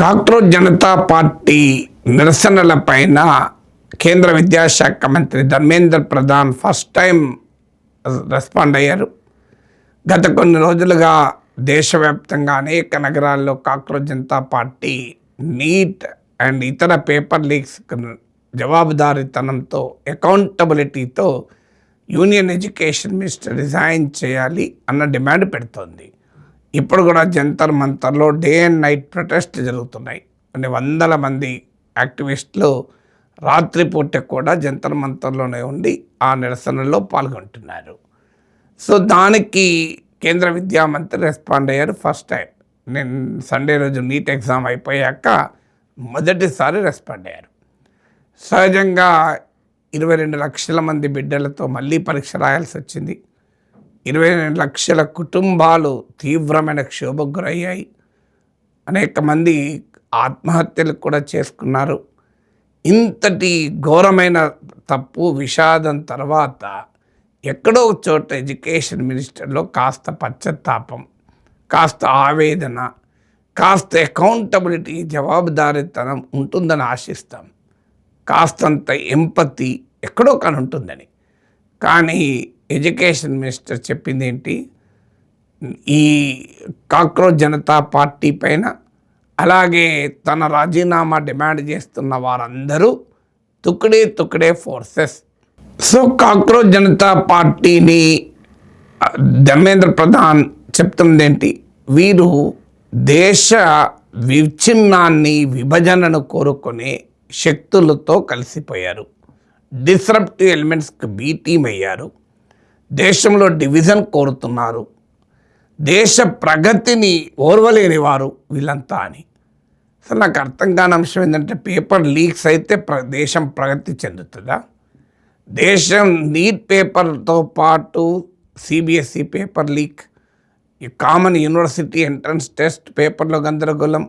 Cockroach Janata party నిరసనలపైన కేంద్ర విద్యాశాఖ మంత్రి Dharmendra Pradhan first time respond అయ్యారు. గత కొన్ని రోజులుగా దేశవ్యాప్తంగా అనేక నగరాల్లో cockroach Janata party NEET and ఇతర పేపర్ లీక్స్ జవాబుదారీతనంతో అకౌంటబిలిటీతో యూనియన్ ఎడ్యుకేషన్ మినిస్టర్ రిజైన్ చేయాలి అన్న డిమాండ్ పెడుతోంది. ఇప్పుడు కూడా జంతర్ మంతర్లో డే అండ్ నైట్ ప్రొటెస్ట్ జరుగుతున్నాయి. కొన్ని వందల మంది యాక్టివిస్టులు రాత్రిపూట కూడా జంతర్ మంతర్లోనే ఉండి ఆ నిరసనలో పాల్గొంటున్నారు. సో దానికి కేంద్ర విద్యామంత్రి రెస్పాండ్ అయ్యారు ఫస్ట్ టైం. నేను సండే రోజు నీట్ ఎగ్జామ్ అయిపోయాక మొదటిసారి రెస్పాండ్ అయ్యారు. సహజంగా 22 లక్షల మంది బిడ్డలతో మళ్ళీ పరీక్ష రాయాల్సి వచ్చింది. 22 లక్షల కుటుంబాలు తీవ్రమైన క్షోభకు గురయ్యాయి. అనేక మంది ఆత్మహత్యలు కూడా చేసుకున్నారు. ఇంతటి ఘోరమైన తప్పు విషాదం తర్వాత ఎక్కడో చోట ఎడ్యుకేషన్ మినిస్టర్లో కాస్త పశ్చాత్తాపం, కాస్త ఆవేదన, కాస్త అకౌంటబిలిటీ జవాబుదారీతనం ఉంటుందని ఆశిస్తాం. కాస్తంత ఎంపతి ఎక్కడో కానీ ఉంటుందని. కానీ ఎడ్యుకేషన్ మినిస్టర్ చెప్పింది ఏంటి? ఈ కాక్రోచ్ జనతా పార్టీ పైన అలాగే తన రాజీనామా డిమాండ్ చేస్తున్న వారందరూ తుక్డే ఫోర్సెస్. సో కాక్రోచ్ జనతా పార్టీని ధర్మేంద్ర ప్రధాన్ చెప్తుంది ఏంటి? వీరు దేశ విచ్ఛిన్నాన్ని విభజనను కోరుకునే శక్తులతో కలిసిపోయారు. డిస్రప్టివ్ ఎలిమెంట్స్కి బీ టీమ్ అయ్యారు. దేశంలో డివిజన్ కోరుతున్నారు. దేశ ప్రగతిని ఓర్వలేని వారు వీళ్ళంతా అని. అసలు నాకు అర్థం కాని అంశం ఏంటంటే, పేపర్ లీక్స్ అయితే దేశం ప్రగతి చెందుతుందా? దేశం నీట్ పేపర్తో పాటు సిబిఎస్ఈ పేపర్ లీక్, ఈ కామన్ యూనివర్సిటీ ఎంట్రన్స్ టెస్ట్ పేపర్లో గందరగోళం,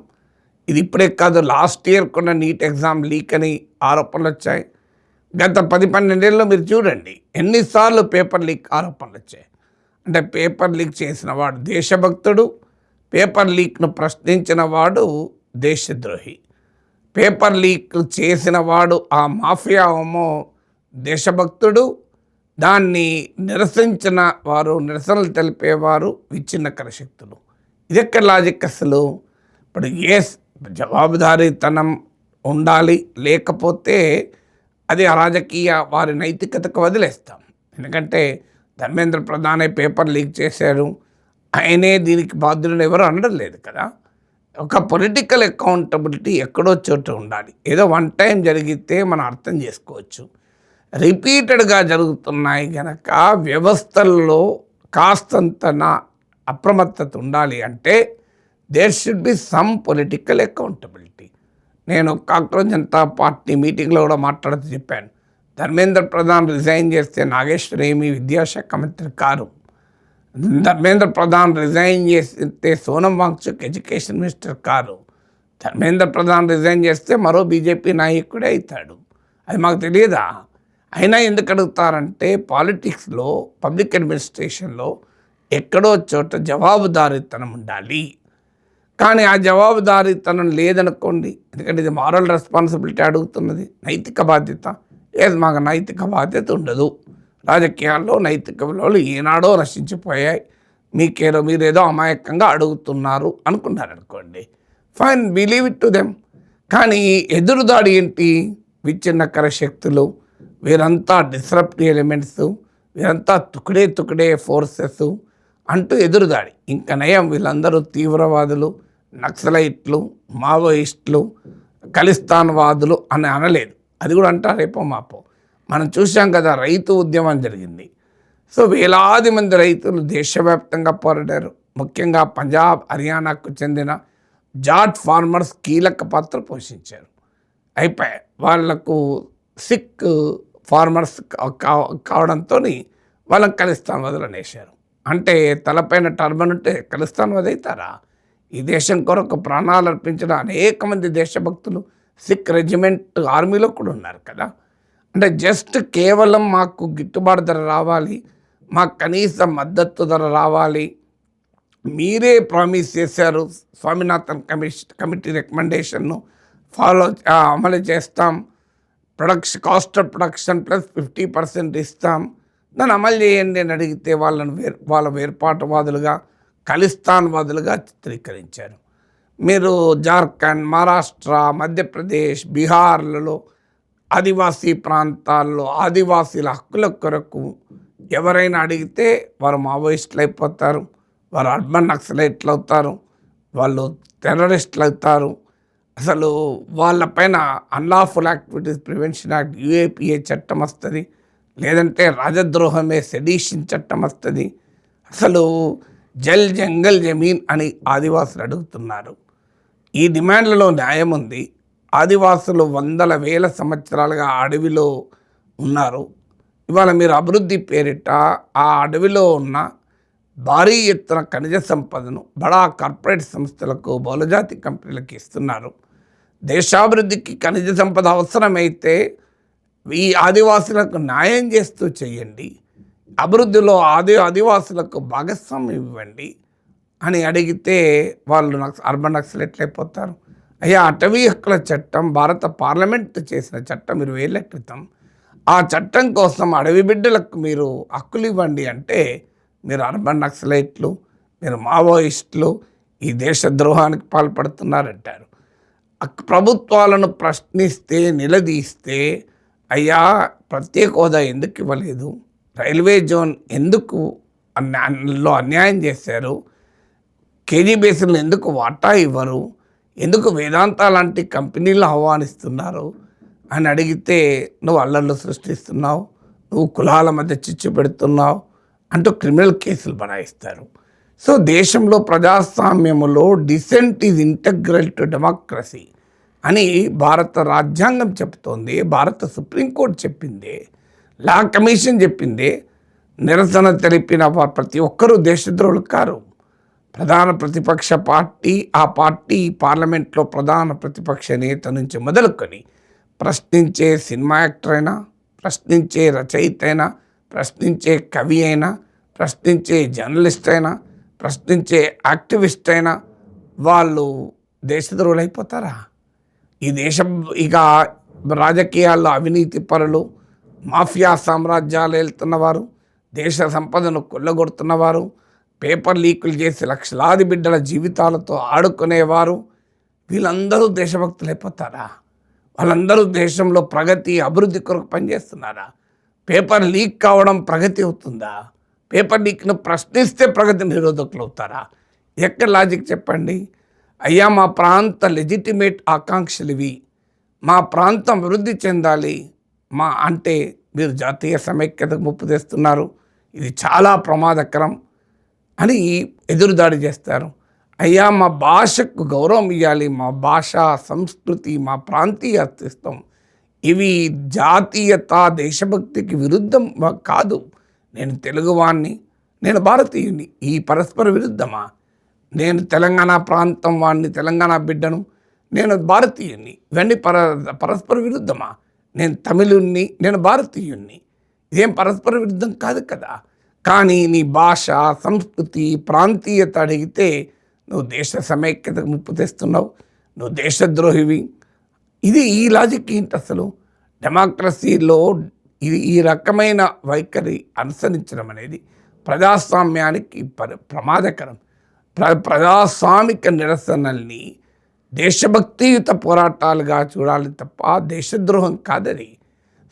ఇది ఇప్పుడే కాదు, లాస్ట్ ఇయర్ కూడా నీట్ ఎగ్జామ్ లీక్ అని ఆరోపణలు వచ్చాయి. గత 10-12 ఏళ్ళలో మీరు చూడండి ఎన్నిసార్లు పేపర్ లీక్ ఆరోపణలు వచ్చాయి. అంటే పేపర్ లీక్ చేసిన వాడు దేశభక్తుడు, పేపర్ లీక్ను ప్రశ్నించిన వాడు దేశద్రోహి. పేపర్ లీక్ చేసిన వాడు ఆ మాఫియా ఏమో దేశభక్తుడు, దాన్ని నిరసించిన వారు, నిరసనలు తెలిపేవారు విచ్ఛిన్నకర శక్తులు. ఇదెక్కడ లాజిక్ అసలు? ఇప్పుడు జవాబుదారీతనం ఉండాలి, లేకపోతే అది అరాజకీయ వారి నైతికతకు వదిలేస్తాం. ఎందుకంటే ధర్మేంద్ర ప్రధానే పేపర్ లీక్ చేశారు, ఆయనే దీనికి బాధ్యులను ఎవరు అనడం లేదు కదా. ఒక పొలిటికల్ అకౌంటబిలిటీ ఎక్కడో చోట ఉండాలి. ఏదో వన్ టైం జరిగితే మనం అర్థం చేసుకోవచ్చు. రిపీటెడ్గా జరుగుతున్నాయి కనుక వ్యవస్థల్లో కాస్తంత అప్రమత్తత ఉండాలి. అంటే there should be some political accountability. నేను కాక్రోచ్ జనతా పార్టీ మీటింగ్లో కూడా మాట్లాడుతూ చెప్పాను, ధర్మేంద్ర ప్రధాన్ రిజైన్ చేస్తే నాగేశ్వర్ ఏమి విద్యాశాఖ మంత్రి కారు. ధర్మేంద్ర ప్రధాన్ రిజైన్ చేస్తే Sonam Wangchuk education minister car. Dharmendra Pradhan resign చేస్తే మరో బీజేపీ నాయకుడే అవుతాడు. అది మాకు తెలియదా? అయినా ఎందుకు అడుగుతారంటే, పాలిటిక్స్లో, పబ్లిక్ అడ్మినిస్ట్రేషన్లో ఎక్కడో చోట జవాబుదారీతనం ఉండాలి. కానీ ఆ జవాబుదారీతనం లేదనుకోండి, ఎందుకంటే ఇది మారల్ రెస్పాన్సిబిలిటీ అడుగుతున్నది, నైతిక బాధ్యత. లేదు, మాకు నైతిక బాధ్యత ఉండదు. రాజకీయాల్లో నైతిక విలువలు ఈనాడో నశించిపోయాయి, మీరేదో అమాయకంగా అడుగుతున్నారు అనుకున్నారనుకోండి, fine, believe it to them. కానీ ఎదురుదాడి ఏంటి? విచ్ఛిన్నకర శక్తులు, వీరంతా డిస్రప్టివ్ ఎలిమెంట్స్, వీరంతా తుక్డే ఫోర్సెస్ అంటూ ఎదురుదాడి. ఇంకా నయం, వీళ్ళందరూ తీవ్రవాదులు, నక్సలైట్లు, మావోయిస్టులు, ఖలిస్తాన్వాదులు అని అనలేదు. అది కూడా అంటారు రేపో మాపో. మనం చూసాం కదా, రైతు ఉద్యమం జరిగింది. సో వేలాది మంది రైతులు దేశవ్యాప్తంగా పోరాడారు. ముఖ్యంగా పంజాబ్, హర్యానాకు చెందిన జాట్ ఫార్మర్స్ కీలక పాత్ర పోషించారు. అయిపోయాయి, వాళ్లకు సిక్ ఫార్మర్స్ కావడంతో వాళ్ళని ఖలిస్తాన్వాదులు అనేశారు. అంటే తలపైన టర్బన్ ఉంటే ఖలిస్తాన్వాది అవుతారా? ఈ దేశం కొరకు ప్రాణాలు అర్పించిన అనేక మంది దేశభక్తులు సిక్ రెజిమెంట్ ఆర్మీలో కూడా ఉన్నారు కదా. అంటే జస్ట్ కేవలం మాకు గిట్టుబాటు ధర రావాలి, మాకు కనీస మద్దతు ధర రావాలి, మీరే ప్రామిస్ చేశారు స్వామినాథన్ కమిటీ రికమెండేషన్ను అమలు చేస్తాం, కాస్ట్ ఆఫ్ ప్రొడక్షన్ ప్లస్ 50% ఇస్తాం, దాన్ని అమలు చేయండి అని అడిగితే వాళ్ళ వేర్పాటువాదులుగా ఖలిస్తాన్వాదులుగా చిత్రీకరించారు. మీరు జార్ఖండ్, మహారాష్ట్ర, మధ్యప్రదేశ్, బీహార్లలో ఆదివాసీ ప్రాంతాల్లో ఆదివాసీల హక్కుల కొరకు ఎవరైనా అడిగితే వారు మావోయిస్టులు అయిపోతారు, వారు అర్బన్ నక్సలైట్లు అవుతారు, వాళ్ళు టెర్రరిస్టులు అవుతారు. అసలు వాళ్ళపైన unlawful activities prevention act UAPA చట్టం వస్తుంది, లేదంటే రాజద్రోహమే సెడిషన్ చట్టం వస్తుంది. అసలు జల్ జంగల్ జమీన్ అని ఆదివాసులు అడుగుతున్నారు. ఈ డిమాండ్లలో న్యాయం ఉంది. ఆదివాసులు వందల వేల సంవత్సరాలుగా అడవిలో ఉన్నారు. ఇవాళ మీరు అభివృద్ధి పేరిట ఆ అడవిలో ఉన్న భారీ ఎత్తున ఖనిజ సంపదను బడా కార్పొరేట్ సంస్థలకు, బహుళజాతి కంపెనీలకు ఇస్తున్నారు. దేశాభివృద్ధికి ఖనిజ సంపద అవసరమైతే ఈ ఆదివాసులకు న్యాయం చేస్తూ చేయండి, అభివృద్ధిలో ఆదివాసులకు భాగస్వామ్యం ఇవ్వండి అని అడిగితే వాళ్ళు అర్బన్ నక్సలైట్లు అయిపోతారు. అయ్యా, అటవీ హక్కుల చట్టం భారత పార్లమెంట్ చేసిన చట్టం 20 ఏళ్ల క్రితం. ఆ చట్టం కోసం అడవి బిడ్డలకు మీరు హక్కులు ఇవ్వండి అంటే మీరు అర్బన్ నక్సలైట్లు, మీరు మావోయిస్టులు, ఈ దేశద్రోహానికి పాల్పడుతున్నారంటారు. ప్రభుత్వాలను ప్రశ్నిస్తే, నిలదీస్తే, అయ్యా ప్రత్యేక హోదా ఎందుకు ఇవ్వలేదు, రైల్వే జోన్ ఎందుకు అన్యాయం చేశారు, KG బేసిన్లు ఎందుకు వాటా ఇవ్వరు, ఎందుకు వేదాంత లాంటి కంపెనీలు ఆహ్వానిస్తున్నారు అని అడిగితే నువ్వు అల్లర్లు సృష్టిస్తున్నావు, నువ్వు కులాల మధ్య చిచ్చు పెడుతున్నావు అంటూ క్రిమినల్ కేసులు బనాయిస్తారు. సో దేశంలో ప్రజాస్వామ్యములో dissent is integral to democracy అని భారత రాజ్యాంగం చెప్తోంది, భారత సుప్రీంకోర్టు చెప్పింది, లా కమిషన్ చెప్పింది. నిరసన తెలిపిన ప్రతి ఒక్కరూ దేశద్రోహులు కారు. ప్రధాన ప్రతిపక్ష పార్టీ, ఆ పార్టీ పార్లమెంట్లో ప్రధాన ప్రతిపక్ష నేత నుంచి మొదలుకొని ప్రశ్నించే సినిమా యాక్టర్ అయినా, ప్రశ్నించే రచయిత అయినా, ప్రశ్నించే కవి అయినా, ప్రశ్నించే జర్నలిస్ట్ అయినా, ప్రశ్నించే యాక్టివిస్ట్ అయినా వాళ్ళు దేశద్రోహులు అయిపోతారా? ఈ దేశం ఇక రాజకీయాల్లో అవినీతి పరులు, మాఫియా సామ్రాజ్యాలు వెళ్తున్నవారు, దేశ సంపదను కొల్లగొడుతున్నవారు, పేపర్ లీకులు చేసి లక్షలాది బిడ్డల జీవితాలతో ఆడుకునేవారు, వీళ్ళందరూ దేశభక్తులు అయిపోతారా? వాళ్ళందరూ దేశంలో ప్రగతి, అభివృద్ధి కొరకు పనిచేస్తున్నారా? పేపర్ లీక్ కావడం ప్రగతి అవుతుందా? పేపర్ లీక్ను ప్రశ్నిస్తే ప్రగతి నిరోధకులు అవుతారా? ఎక్కడ లాజిక్ చెప్పండి? అయ్యా, మా ప్రాంత లెజిటిమేట్ ఆకాంక్షలు ఇవి, మా ప్రాంతం అభివృద్ధి చెందాలి అంటే మీరు జాతీయ సమైక్యతకు ముప్పు తెస్తున్నారు, ఇది చాలా ప్రమాదకరం అని ఎదురుదాడి చేస్తారు. అయ్యా, మా భాషకు గౌరవం ఇవ్వాలి, మా భాష, సంస్కృతి, మా ప్రాంతీయ అస్తిత్వం, ఇవి జాతీయత, దేశభక్తికి విరుద్ధం కాదు. నేను తెలుగువాణ్ణి, నేను భారతీయుని, ఈ పరస్పర విరుద్ధమా? నేను తెలంగాణ ప్రాంతం వాడిని, తెలంగాణ బిడ్డను, నేను భారతీయుని, ఇవన్నీ పరస్పర విరుద్ధమా? నేను తమిళుణ్ణి, నేను భారతీయుణ్ణి, ఇదేం పరస్పర విరుద్ధం కాదు కదా. కానీ నీ భాష, సంస్కృతి, ప్రాంతీయత అడిగితే నువ్వు దేశ సమైక్యతకు ముప్పు తెస్తున్నావు, నువ్వు దేశద్రోహివి. ఇది ఈ లాజిక్ ఏంటి అసలు? డెమోక్రసీలో ఇది ఈ రకమైన వైఖరి అనుసరించడం అనేది ప్రజాస్వామ్యానికి ప్రమాదకరం. ప్రజాస్వామిక నిరసనల్ని దేశభక్తియుత పోరాటాలుగా చూడాలి తప్ప దేశద్రోహం కాదది.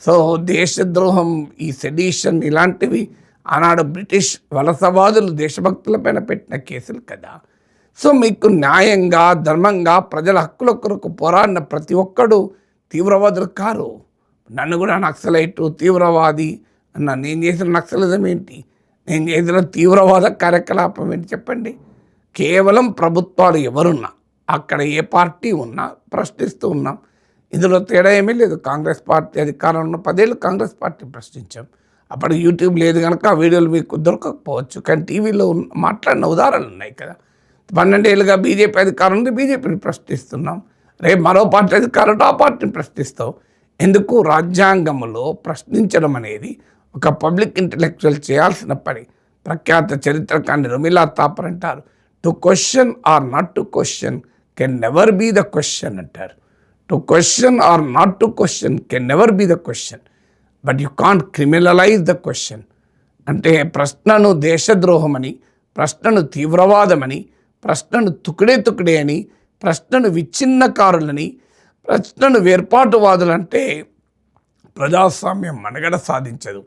సో దేశద్రోహం, ఈ సెడిషన్ ఇలాంటివి ఆనాడు బ్రిటిష్ వలసవాదులు దేశభక్తులపైన పెట్టిన కేసులు కదా. సో మీకు న్యాయంగా, ధర్మంగా ప్రజల హక్కుల కొరకు పోరాడిన ప్రతి ఒక్కడు తీవ్రవాదులు కారు. నన్ను కూడా నక్సలైటు, తీవ్రవాది అన్న, నేను చేసిన నక్సలిజం ఏంటి, నేను చేసిన తీవ్రవాద కార్యకలాపం ఏంటి చెప్పండి? కేవలం ప్రభుత్వాలు ఎవరున్నా, అక్కడ ఏ పార్టీ ఉన్నా ప్రశ్నిస్తూ ఉన్నాం. ఇందులో తేడా ఏమీ లేదు. కాంగ్రెస్ పార్టీ అధికారంలో ఉన్న 10 ఏళ్ళు కాంగ్రెస్ పార్టీ ప్రశ్నించాం. అప్పుడు యూట్యూబ్ లేదు కనుక ఆ వీడియోలు మీకు దొరకకపోవచ్చు, కానీ టీవీలో మాట్లాడిన ఉదాహరణలు ఉన్నాయి కదా. 12 ఏళ్ళుగా బీజేపీ అధికారం ఉంది, బీజేపీని ప్రశ్నిస్తున్నాం. రేపు మరో పార్టీ అధికారం, ఆ పార్టీని ప్రశ్నిస్తాం. ఎందుకు? రాజ్యాంగంలో ప్రశ్నించడం అనేది ఒక పబ్లిక్ ఇంటలెక్చువల్ చేయాల్సిన పని. ప్రఖ్యాత చరిత్రకారుని రమీలా థాపర్ అంటారు, to question or not to question can never be the question అంటారు. To question or not to question can never be the question, but you can't criminalise the question. అంటే ప్రశ్నను దేశద్రోహమని, ప్రశ్నను తీవ్రవాదమని, ప్రశ్నను తుకిడే అని, ప్రశ్నను విచ్ఛిన్నకారులని, ప్రశ్నను వేర్పాటువాదులంటే ప్రజాస్వామ్యం మనుగడ సాధించదు.